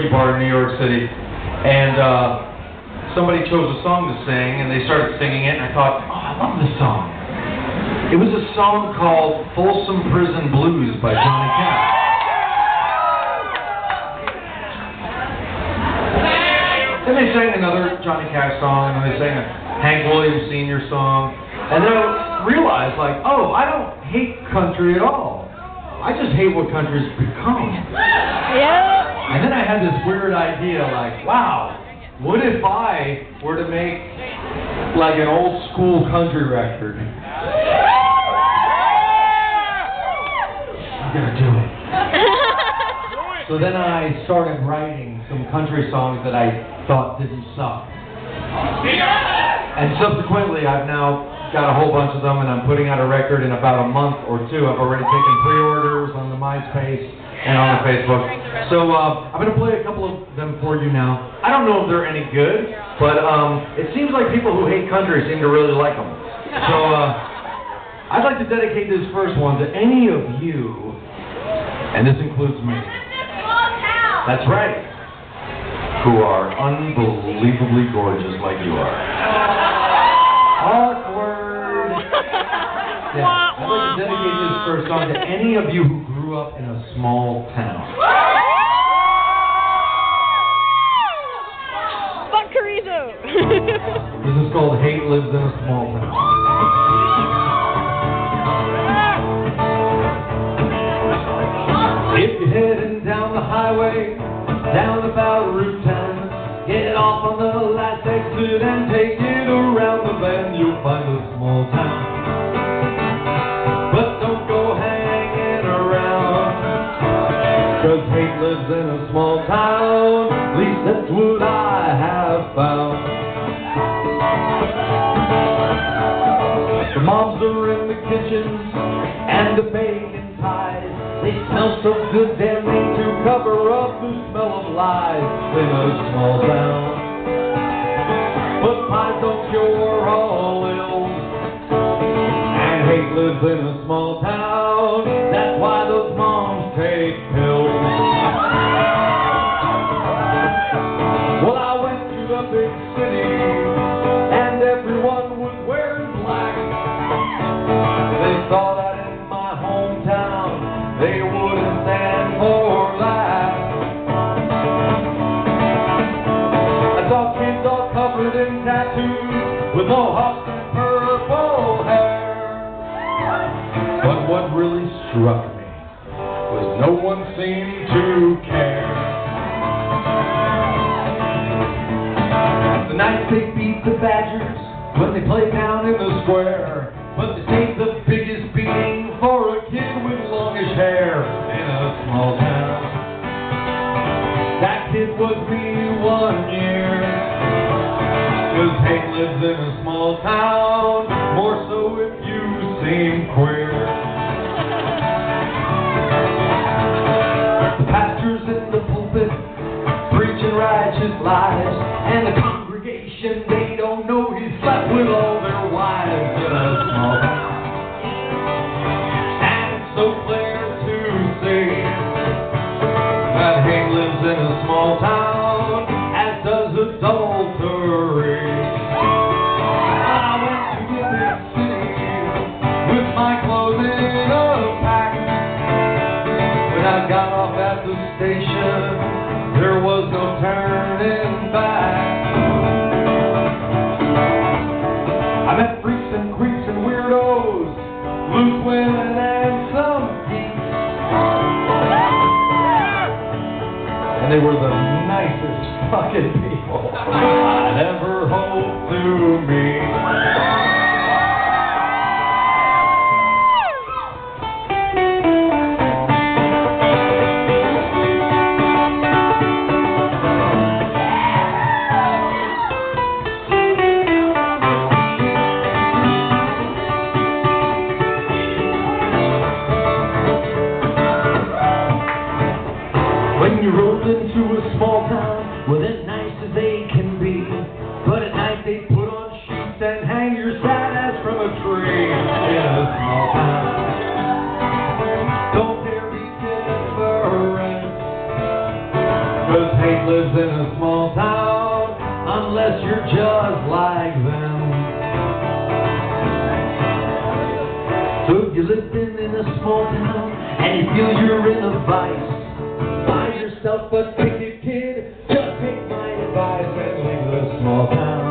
karaoke bar in New York City, and somebody chose a song to sing, and they started singing it, and I thought, oh, I love this song. It was a song called Folsom Prison Blues by Johnny Cash. Then they sang another Johnny Cash song, and then they sang a Hank Williams Sr. song, and then I realized, like, oh, I don't hate country at all. I just hate what country's become. Yeah. And then I had this weird idea, like, wow, what if I were to make, like, an old school country record? I'm gonna do it. So then I started writing some country songs that I thought didn't suck. And subsequently, I've now got a whole bunch of them, and I'm putting out a record in about a month or two. I've already taken pre-orders on the MySpace and on the Facebook. So I'm going to play a couple of them for you now. I don't know if they're any good, but it seems like people who hate country seem to really like them. So I'd like to dedicate this first one to any of you, and this includes me. That's right. Who are unbelievably gorgeous like you are. Awkward. Yeah, I'd like to dedicate this first song to any of you who grew up in a small town. Fuck Carrizo. This is called Hate Lives in a Small Town. If you're heading down the highway, down about Route 10, get off on the last exit and take it around the bend, you'll find a small town. But don't go hanging around, 'cause hate lives in a small town, at least that's what I have found. The moms are in the kitchen and the baking pies, they smell so good they're made to cover up the smell of lies in a small town. But pies don't cure all ills, and hate lives in a small town. That's why those moms take pills. Well, I went to a big city, and everyone was wearing black. They saw that in my hometown they wouldn't stand for that. I saw kids all covered in tattoos with mohawks and purple hair. But what really struck me was no one seemed to care. The nights they beat the Badgers when they played down in the square, but they saved the biggest beating for a kid with longish hair in a small town. That kid was me 1 year, 'cause hate lives in a small town, more so if you seem queer. The pastors in the pulpit preaching righteous lies, and the congregation, they don't know he slept with all their wives in a small town. So clear to see that hate lives in a small town, as does adultery. I went to a big city with my clothes in a pack. When I got off at the station, there was no turning back. I met freaks and creeps and weirdos, loose women and some geeks, and they were the nicest fucking people I'd ever hoped to meet. When you roll into a small town, well, they're nice as they can be, but at night they put on sheets and hang your lives in a small town unless you're just like them. So if you live in a small town and you feel you're in a vice, find yourself a ticket, kid. Just take my advice and leave the small town.